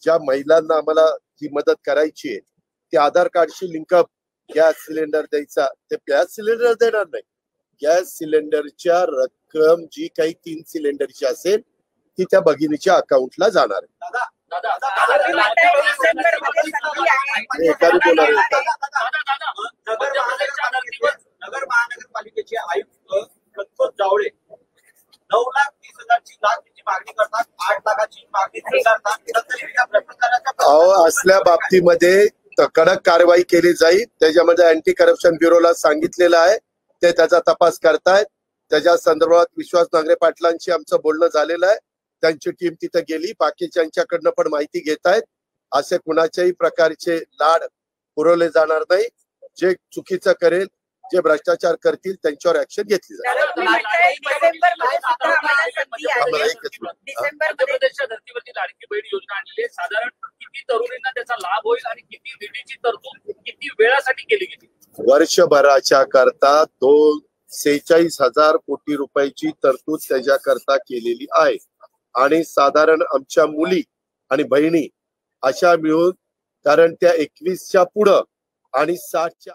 ज्या महिलांना आम्हाला ही मदत करायची आहे ते आधार कार्डशी लिंकअप गॅस सिलेंडर द्यायचा, ते गॅस सिलेंडर देणार नाही. गॅस सिलेंडरच्या रक्कम जी काही 3 सिलेंडरची असेल ती त्या भगिनीच्या अकाउंटला जाणार आहे. नगर महानगरपालिकेचे आयुक्त संतोष जावळे 9,30,000ची लाचची मागणी करतात, 8 लाखाची मागणी करतात. असल्या बाबतीमध्ये कडक कारवाई केली जाईल. त्याच्यामध्ये अँटी करप्शन ब्युरोला सांगितलेलं आहे, ते त्याचा तपास करतायत. त्याच्या संदर्भात विश्वास नांगरे पाटलांशी आमचं बोलणं झालेलं आहे. त्यांची टीम तिथे गेली, बाकीच्यांच्याकडनं पण माहिती घेतायत. असे कुणाच्याही प्रकारचे लाड पुरवले जाणार नाही. जे चुकीचं करेल, जे भ्रष्टाचार करतील त्यांच्यावर ऍक्शन घेतली जाईल. मध्यप्रदेशच्या धर्तीवरती लाडकी बहीण योजना आणली, साधारण किती तरुणींना त्याचा लाभ होईल आणि किती निधीची तरतूद किती वेळासाठी केली गेली? वर्षभराच्या करता 46,000 कोटी रुपयाची तरतूद त्याच्याकरता केलेली आहे. आणि साधारण आमच्या मुली आणि बहिणी अशा मिळून, कारण त्या 21च्या पुढं आणि 60च्या